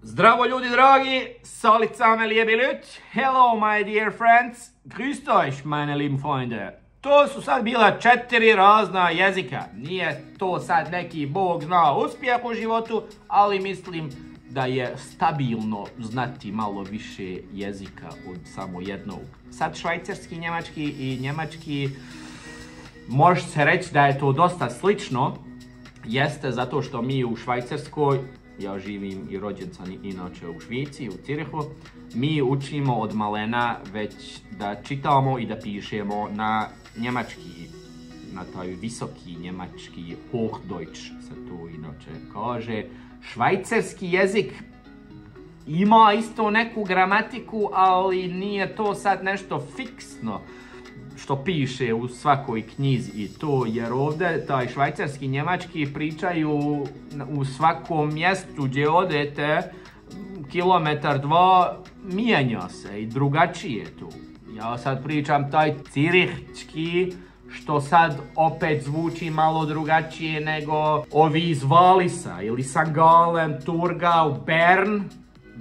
Zdravo ljudi dragi, salut zusammen liebe Leute, hello my dear friends, grüßt euch meine lieben Freunde. To su sad bila 4 razna jezika, nije to sad neki bog zna uspjeh u životu, ali mislim da je stabilno znati malo više jezika od samo jednog. Sad švajcarski, njemački i njemački, može se reći da je to dosta slično, jeste zato što mi u Švajcarskoj, ja živim i rođen sam inače u Švici, u Cirihu, mi učimo od malena već da čitamo i da pišemo na njemački, na taj visoki njemački, Hochdeutsch se to inače kaže. Švajcarski jezik ima isto neku gramatiku, ali nije to sad nešto fiksno što piše u svakoj knjizi i to, jer ovdje taj švajcarski njemački pričaju u svakom mjestu gdje odete, kilometar, dva, mijenja se i drugačije tu. Ja sad pričam taj cirihčki, što sad opet zvuči malo drugačije nego ovi iz Valisa ili St. Gallen, Thurgau, Bern.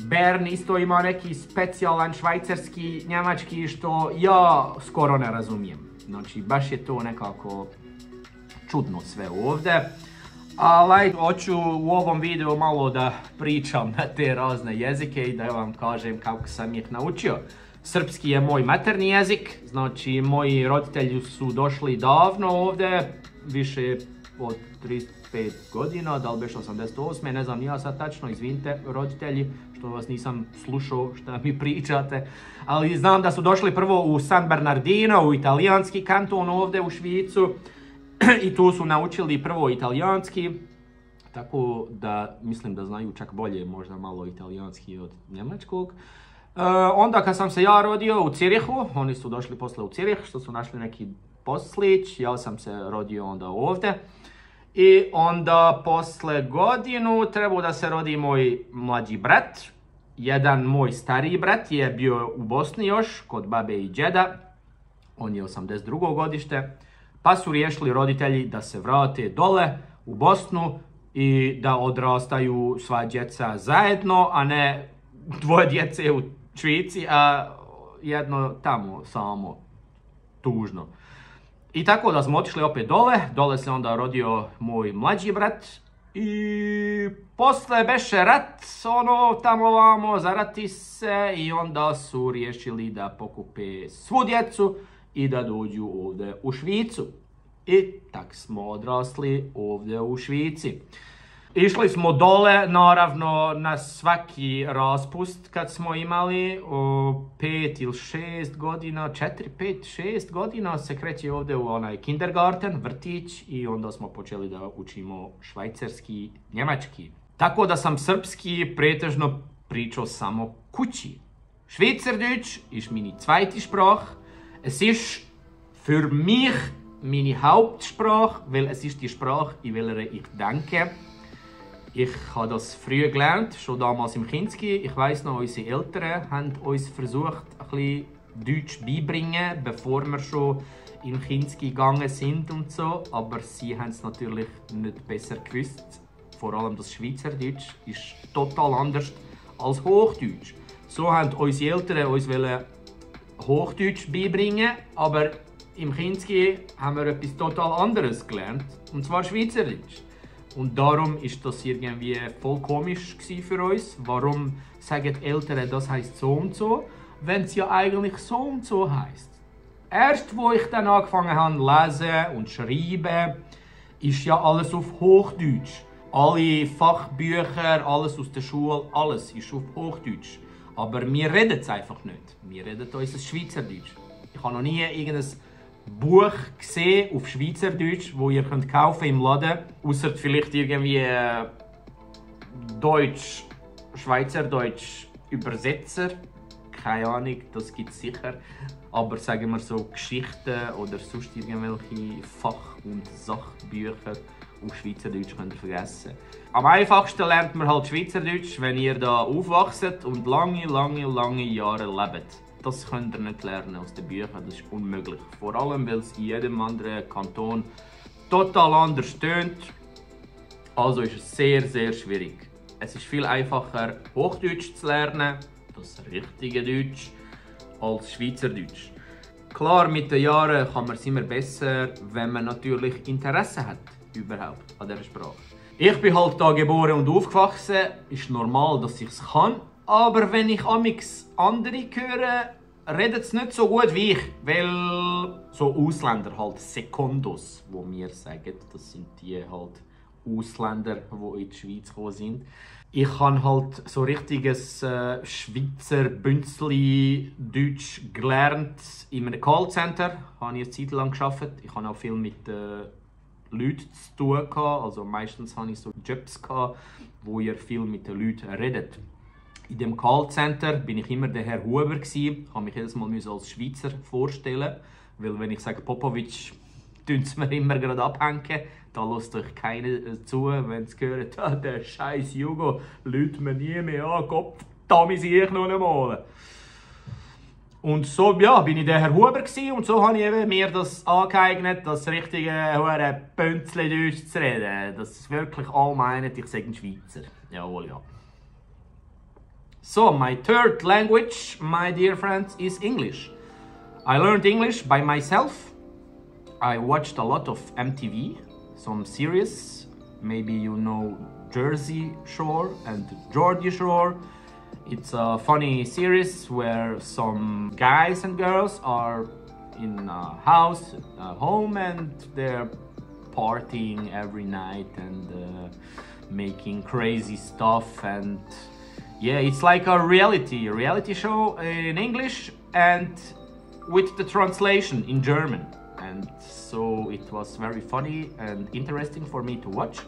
Bern isto ima neki specijalan švajcarski njemački što ja skoro ne razumijem. Znači baš je to nekako čudno sve ovdje. Ali hoću u ovom videu malo da pričam na te razne jezike i da vam kažem kako sam ih naučio. Srpski je moj materni jezik, znači moji roditelji su došli davno ovdje, više od 35 godina, da li beš 88, ne znam ja sad tačno, izvinite roditelji što vas nisam slušao šta mi pričate, ali znam da su došli prvo u San Bernardino, u italijanski kanton ovdje u Švicu i tu su naučili prvo italijanski, tako da mislim da znaju čak bolje možda malo italijanski od njemačkog. Onda kad sam se ja rodio u Cirihu, oni su došli posle u Cirih, što su našli neki poslić, ja sam se rodio onda ovdje. I onda posle godinu trebao da se rodi moj mlađi brat. Jedan moj stariji brat je bio u Bosni još, kod babe i džeda. On je 82. godište. Pa su riješili roditelji da se vrate dole u Bosnu i da odrastaju sva djeca zajedno, a ne dvoje djece u Švici, a jedno tamo samo, tužno. I tako da smo otišli opet dole, dole se onda rodio moj mlađi brat i posle beše rat, ono tamo vamo, zarati se i onda su riješili da pokupe svu djecu i da dođu ovdje u Švicu. I tak smo odrasli ovdje u Švici. Išli smo dole, naravno, na svaki raspust kad smo imali 5 ili 6 godina, 4, 5, 6 godina se kreće ovdje u onaj kindergarten, vrtić i onda smo počeli da učimo švajcarski, njemački. Tako da sam srpski pretežno pričao samo kući. Schweizerdeutsch ist meine zweite Sprache. Es ist für mich meine Hauptsprache, weil es ist die Sprache, in welcher ich denke. Ich habe das früh gelernt, schon damals im Kinski. Ich weiss noch, unsere Eltern haben uns versucht, ein bisschen Deutsch beibringen, bevor wir schon im Kinski gegangen sind und so. Aber sie haben es natürlich nicht besser gewusst. Vor allem das Schweizerdeutsch ist total anders als Hochdeutsch. So haben unsere Eltern uns Hochdeutsch beibringen, aber im Kinski haben wir etwas total anderes gelernt, und zwar Schweizerdeutsch. Und darum ist das irgendwie voll komisch für uns. Warum sagen die Eltern, das heisst so und so, wenn es ja eigentlich so und so heisst? Erst wo ich dann angefangen habe lesen und schreiben, ist ja alles auf Hochdeutsch. Alle Fachbücher, alles aus der Schule, alles ist auf Hochdeutsch. Aber wir reden es einfach nicht. Wir reden unser Schweizerdeutsch. Ich habe noch nie irgendein Buch gesehen auf Schweizerdeutsch, wo ihr könnt kaufen im Laden, außer vielleicht irgendwie Deutsch, Schweizerdeutsch Übersetzer. Keine Ahnung, das gibt es sicher. Aber sagen wir so Geschichten oder sonst irgendwelche Fach- und Sachbücher auf Schweizerdeutsch könnt ihr vergessen. Am einfachsten lernt man halt Schweizerdeutsch, wenn ihr da aufwachset und lange Jahre lebt. Das könnt ihr nicht lernen aus den Büchern, das ist unmöglich. Vor allem, weil es in jedem anderen Kanton total anders tönt. Also ist es sehr, sehr schwierig. Es ist viel einfacher, Hochdeutsch zu lernen, das richtige Deutsch, als Schweizerdeutsch. Klar, mit den Jahren kann man es immer besser, wenn man natürlich Interesse hat überhaupt an dieser Sprache. Ich bin halt da geboren und aufgewachsen, ist normal, dass ich es kann. Aber wenn ich amix andere höre, reden sie nicht so gut wie ich. Weil so Ausländer halt Sekundos, wo wir sagen, das sind die halt Ausländer, die in die Schweiz gekommen sind. Ich habe halt so richtiges Schweizer Bünzli-Deutsch gelernt in einem Callcenter. Da habe ich eine Zeit lang gearbeitet. Ich habe auch viel mit Leuten zu tun gehabt. Also meistens hatte ich so Jobs gehabt, wo ihr viel mit den Leuten redet. In dem Callcenter bin ich immer der Herr Huber gsi. Ich habe mich jedes Mal als Schweizer vorstellen, weil wenn ich sage Popovic, tun sie mir immer gerade abhängen. Da lässt euch keiner zu, wenn sie hören, der scheiß Jugo, Leute mir nie mehr an, Kopf, da sehe ich noch einmal. Und so ja, bin ich der Herr Huber gsi und so habe ich mir das angeeignet, das richtige Pünzli-Deutsch zu reden. Dass wirklich alle meinen, ich sage ein Schweizer. Jawohl, ja. So, my third language, my dear friends, is English. I learned English by myself. I watched a lot of MTV, some series. Maybe you know Jersey Shore and Geordie Shore. It's a funny series where some guys and girls are in a house, a home, and they're partying every night and making crazy stuff. And yeah, it's like a reality show in English and with the translation in German. And so it was very funny and interesting for me to watch.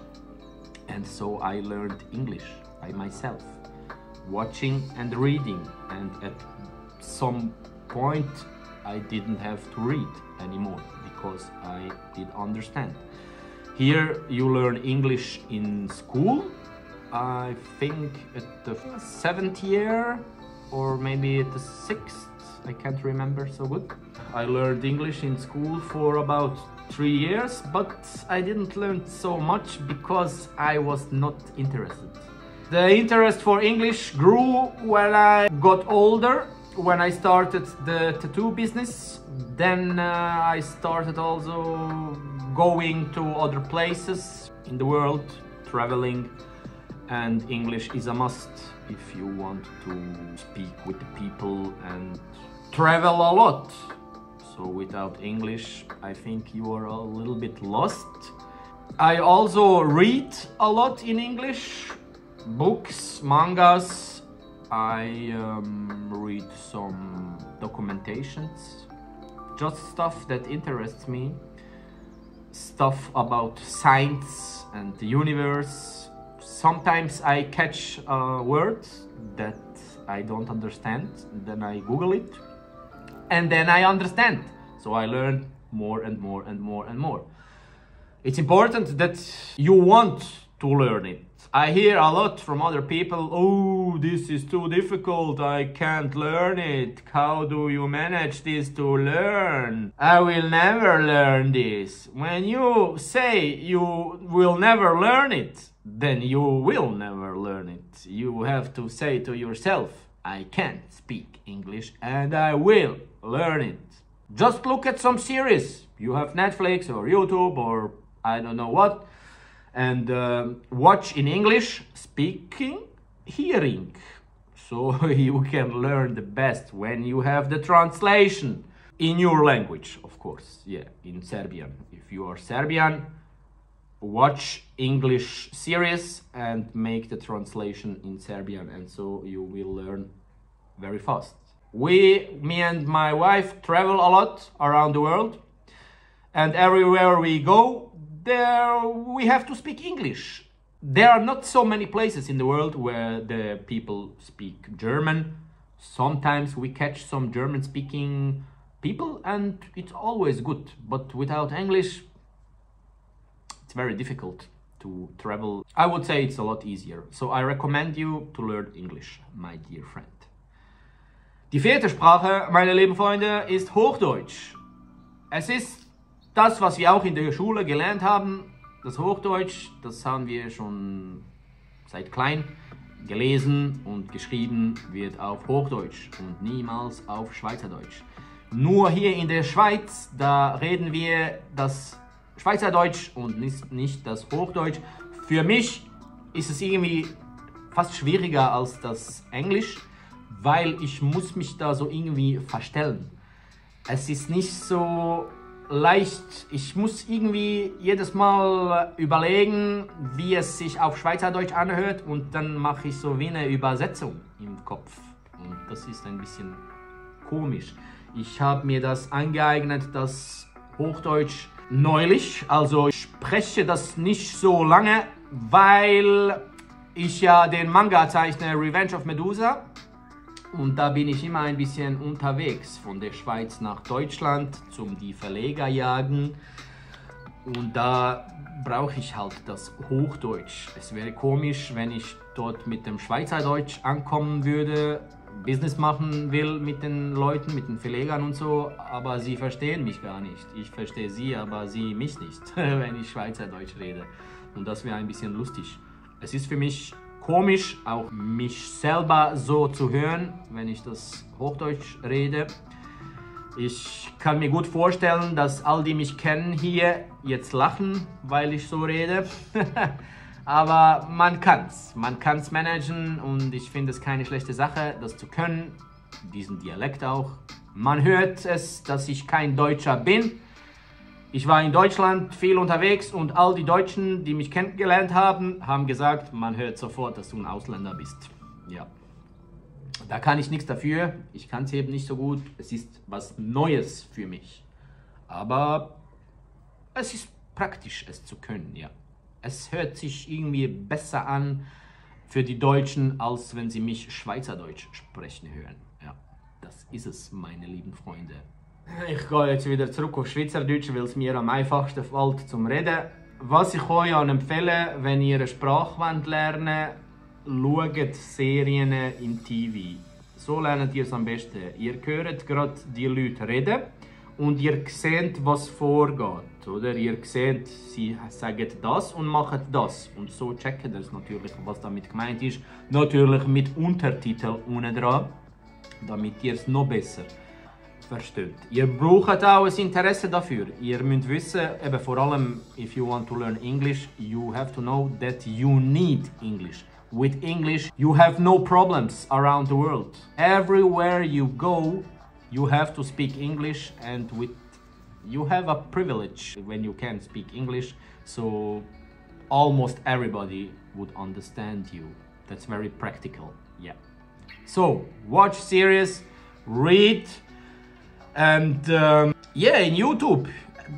And so I learned English by myself, watching and reading. And at some point I didn't have to read anymore because I did understand. Here you learn English in school. I think at the 7th year or maybe at the 6th, I can't remember so good. I learned English in school for about 3 years, but I didn't learn so much because I was not interested. The interest for English grew when I got older, when I started the tattoo business. Then I started also going to other places in the world, traveling. And English is a must if you want to speak with the people and travel a lot. So without English, I think you are a little bit lost. I also read a lot in English, books, mangas. I read some documentations, just stuff that interests me, stuff about science and the universe. Sometimes I catch a word that I don't understand, then I Google it, and then I understand. So I learn more and more and more and more. It's important that you want to learn it. I hear a lot from other people, oh, this is too difficult, I can't learn it. How do you manage this to learn? I will never learn this. When you say you will never learn it, then you will never learn it. You have to say to yourself, I can't speak English and I will learn it. Just look at some series. You have Netflix or YouTube or I don't know what. And watch in English, speaking, hearing. So you can learn the best when you have the translation in your language, of course. Yeah, in Serbian. If you are Serbian, watch English series and make the translation in Serbian, and so you will learn very fast. Me and my wife travel a lot around the world, and everywhere we go, there we have to speak English. There are not so many places in the world where the people speak German. Sometimes we catch some German-speaking people and it's always good, but without English, it's very difficult to travel. I would say it's a lot easier. So I recommend you to learn English, my dear friend. Die vierte Sprache, meine lieben Freunde, ist Hochdeutsch. Es ist das, was wir auch in der Schule gelernt haben, das Hochdeutsch, das haben wir schon seit klein. Gelesen und geschrieben wird auf Hochdeutsch und niemals auf Schweizerdeutsch. Nur hier in der Schweiz, da reden wir das Schweizerdeutsch und nicht das Hochdeutsch. Für mich ist es irgendwie fast schwieriger als das Englisch, weil ich muss mich da so irgendwie verstellen. Es ist nicht so leicht, ich muss irgendwie jedes Mal überlegen, wie es sich auf Schweizerdeutsch anhört und dann mache ich so wie eine Übersetzung im Kopf und das ist ein bisschen komisch. Ich habe mir das angeeignet, das Hochdeutsch neulich, also ich spreche das nicht so lange, weil ich ja den Manga zeichne Revenge of Medusa. Und da bin ich immer ein bisschen unterwegs, von der Schweiz nach Deutschland, zum die Verleger jagen. Und da brauche ich halt das Hochdeutsch. Es wäre komisch, wenn ich dort mit dem Schweizerdeutsch ankommen würde, Business machen will mit den Leuten, mit den Verlegern und so, aber sie verstehen mich gar nicht. Ich verstehe sie, aber sie mich nicht, wenn ich Schweizerdeutsch rede. Und das wäre ein bisschen lustig. Es ist für mich komisch, auch mich selber so zu hören, wenn ich das Hochdeutsch rede. Ich kann mir gut vorstellen, dass all die mich kennen hier jetzt lachen, weil ich so rede. Aber man kann's managen und ich finde es keine schlechte Sache, das zu können, diesen Dialekt auch. Man hört es, dass ich kein Deutscher bin. Ich war in Deutschland viel unterwegs und all die Deutschen, die mich kennengelernt haben, haben gesagt, man hört sofort, dass du ein Ausländer bist. Ja, da kann ich nichts dafür. Ich kann es eben nicht so gut. Es ist was Neues für mich. Aber es ist praktisch, es zu können, ja. Es hört sich irgendwie besser an für die Deutschen, als wenn sie mich Schweizerdeutsch sprechen hören. Ja, das ist es, meine lieben Freunde. Ich gehe jetzt wieder zurück auf Schweizerdeutsch, weil es mir am einfachsten fällt zum Reden. Was ich euch empfehle, wenn ihr eine Sprache lernen wollt, schaut Serien im TV. So lernt ihr es am besten. Ihr hört gerade die Leute reden und ihr seht, was vorgeht. Oder? Ihr seht, sie sagen das und machen das. Und so checkt ihr es natürlich, was damit gemeint ist. Natürlich mit Untertitel unten dran, damit ihr es noch besser versteht. Ihr braucht auch ein Interesse dafür. Ihr müsst wissen, eben vor allem, if you want to learn English, you have to know that you need English. With English, you have no problems around the world. Everywhere you go, you have to speak English, and you have a privilege when you can speak English, so almost everybody would understand you. That's very practical, yeah. So, watch series, read, and yeah, in YouTube,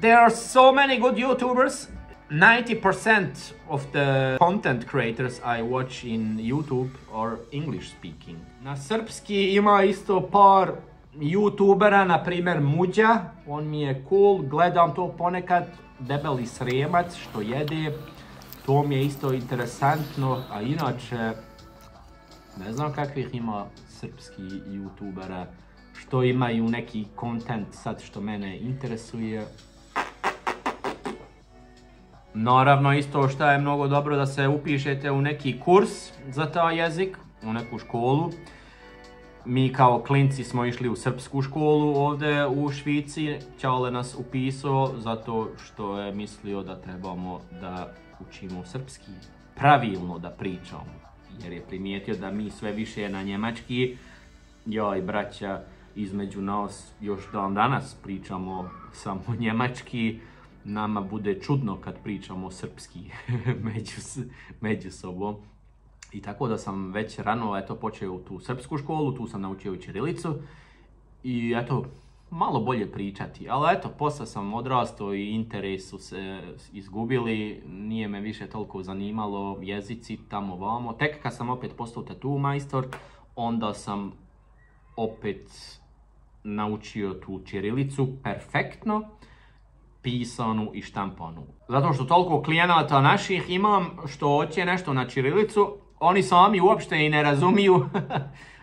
there are so many good YouTubers. 90% of the content creators I watch in YouTube are English speaking. Na srpski ima isto par YouTubera, na primjer Muđa, on mi je cool, gledam to ponekad, debeli Srijemac što jede, to mi je isto interesantno, a inače ne znam kakvih ima srpski YouTubera što imaju neki content sad što mene interesuje. Naravno isto što je mnogo dobro da se upišete u neki kurs za taj jezik, u neku školu. Mi kao klinci smo išli u srpsku školu ovdje u Švici, Ćale nas upisao zato što je mislio da trebamo da učimo srpski, pravilno da pričamo. Jer je primijetio da mi sve više na njemački, ja i braća između nas još dan danas pričamo samo njemački, nama bude čudno kad pričamo srpski među sobom. I tako da sam već rano počeo u tu srpsku školu, tu sam naučio i ćirilicu i eto, malo bolje pričati. Ali eto, posle sam odrastao i interes su se izgubili, nije me više toliko zanimalo jezici tamo vamo. Tek kad sam opet postao tattoo majstor, onda sam opet naučio tu ćirilicu perfektno, pisanu i štampanu. Zato što toliko klijenata naših imam što hoće nešto na ćirilicu, oni sami uopšte i ne razumiju,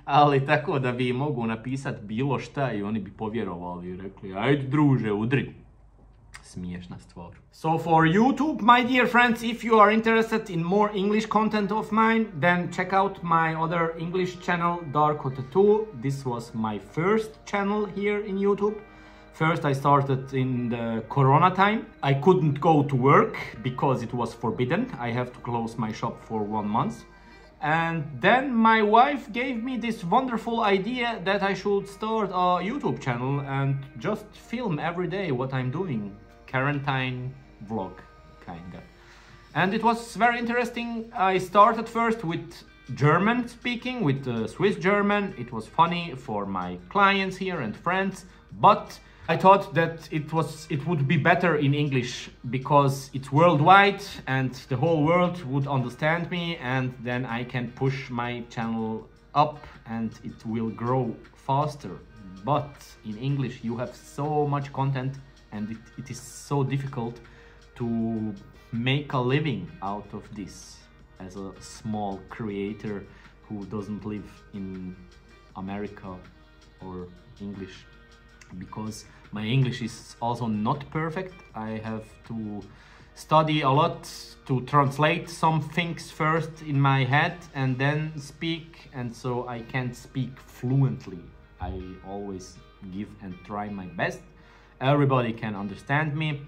ali tako da bi mogu napisati bilo šta i oni bi povjerovali i rekli, ajde druže, udri. smiješna stvar. So for YouTube, my dear friends, if you are interested in more English content of mine, then check out my other English channel, Darko Tattoo. This was my first channel here in YouTube. First I started in the Corona time. I couldn't go to work because it was forbidden. I have to close my shop for 1 month. And then my wife gave me this wonderful idea that I should start a YouTube channel and just film every day what I'm doing. Quarantine vlog, kinda. And it was very interesting. I started first with German speaking, with Swiss German. It was funny for my clients here and friends, but I thought that it would be better in English because it's worldwide and the whole world would understand me, and then I can push my channel up and it will grow faster. But in English you have so much content and it is so difficult to make a living out of this as a small creator who doesn't live in America or English, because my English is also not perfect. I have to study a lot to translate some things first in my head and then speak, and so I can't speak fluently. I always give and try my best. Everybody can understand me.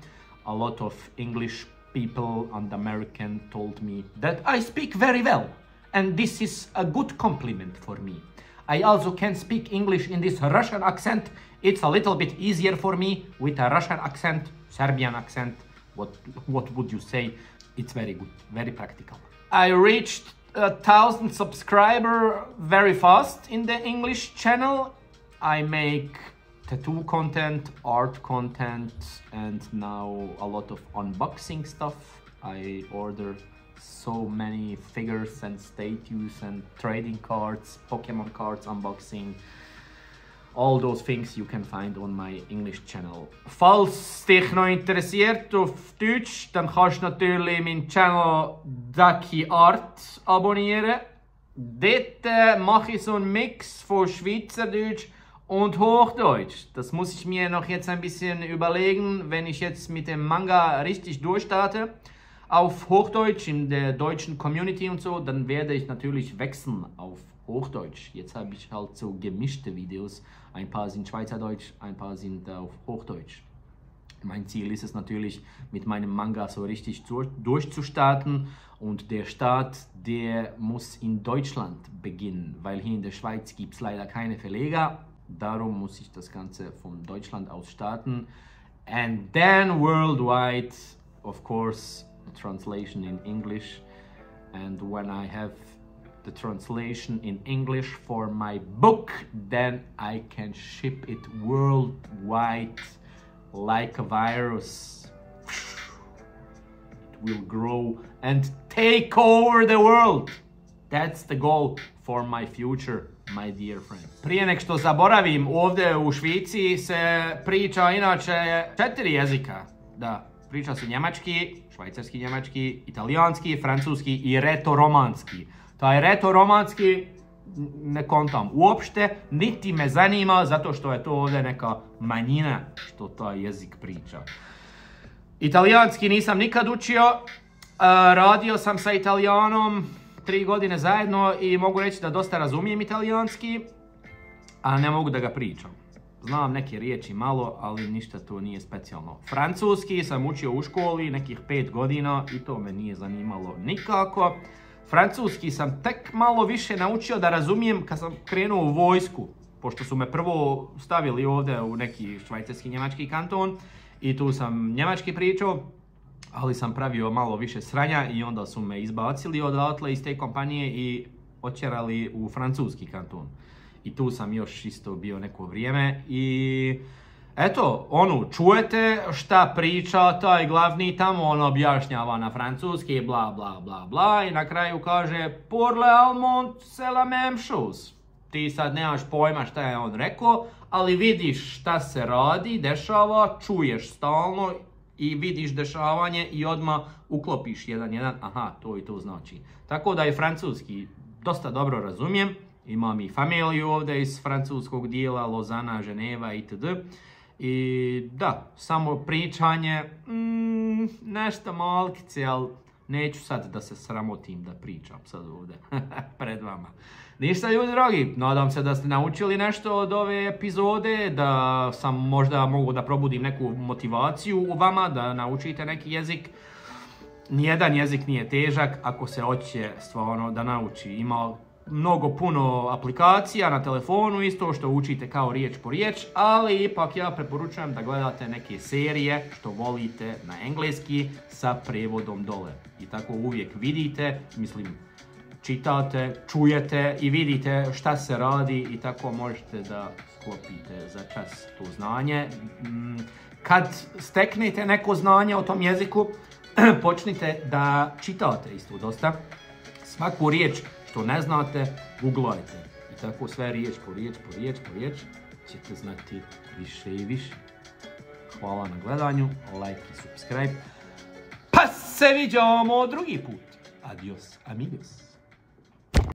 A lot of English people and American told me that I speak very well, and this is a good compliment for me. I also can speak English in this Russian accent. It's a little bit easier for me with a Russian accent, Serbian accent. What would you say? It's very good, very practical. I reached 1,000 subscribers very fast in the English channel. I make tattoo content, art content, and now a lot of unboxing stuff. I order so many figures and statues and trading cards, Pokemon cards unboxing. All those things you can find on my English channel. Falls dich noch interessiert auf Deutsch, dann kannst du natürlich meinen Channel Daki Art abonnieren. Dort mache ich so einen Mix von Schweizerdeutsch und Hochdeutsch. Das muss ich mir noch jetzt ein bisschen überlegen, wenn ich jetzt mit dem Manga richtig durchstarte. Auf Hochdeutsch in der deutschen Community und so, dann werde ich natürlich wechseln auf Hochdeutsch. Jetzt habe ich halt so gemischte Videos. Ein paar sind Schweizerdeutsch, ein paar sind auf Hochdeutsch. Mein Ziel ist es natürlich, mit meinem Manga so richtig durchzustarten. Und der Start, der muss in Deutschland beginnen, weil hier in der Schweiz gibt es leider keine Verleger. Darum muss ich das Ganze von Deutschland aus starten. And then worldwide, of course, the translation in English. And when I have the translation in English for my book, then I can ship it worldwide like a virus. It will grow and take over the world. That's the goal for my future, my dear friends. Prije nek što zaboravim, ovdje u Švici se priča inače 4 jezika. Da, priča se njemački, švajcarski njemački, italijanski, francuski i retoromanski. Taj retoromanski ne kontam uopšte, niti me zanima, zato što je to ovdje neka manjina što taj jezik priča. Italijanski nisam nikad učio, radio sam sa Italijanom 3 godine zajedno i mogu reći da dosta razumijem italijanski, a ne mogu da ga pričam. Znam neke riječi malo, ali ništa to nije specijalno. Francuski sam učio u školi nekih 5 godina i to me nije zanimalo nikako. Francuski sam tek malo više naučio da razumijem kad sam krenuo u vojsku, pošto su me prvo stavili ovdje u neki švajcarski njemački kanton i tu sam njemački pričao, ali sam pravio malo više sranja i onda su me izbacili odatle iz te kompanije i otjerali u francuski kanton. I tu sam još isto bio neko vrijeme i eto, čujete šta priča taj glavni tamo, on objašnjava na francuski, bla bla bla bla, i na kraju kaže pour le allemand c'est la même chose. Ti sad nemaš pojma šta je on rekao, ali vidiš šta se radi, dešava, čuješ stalno i vidiš dešavanje i odmah uklopiš jedan, aha, to i to znači. Tako da je francuski dosta dobro razumijem, imam i familiju ovdje iz francuskog dijela, Lozana, Ženeva itd. I da, samo pričanje, nešto malkice, ali neću sad da se sramotim da pričam sad ovdje pred vama. Ništa ljudi dragi, nadam se da ste naučili nešto od ove epizode, da sam možda mogu da probudim neku motivaciju u vama, da naučite neki jezik. Nijedan jezik nije težak ako se hoće stvarno da nauči. Ima puno aplikacija na telefonu isto što učite kao riječ po riječ, ali ipak ja preporučujem da gledate neke serije što volite na engleski sa prevodom dole. I tako uvijek vidite, čitate, čujete i vidite šta se radi i tako možete da sklopite za čas to znanje. Kad steknete neko znanje o tom jeziku, počnite da čitate isto dosta. Svaku riječ što ne znate, googlajte. I tako sve riječ po riječ ćete znati više i više. Hvala na gledanju, like i subscribe. Pa se viđamo drugi put. Adios, amigos.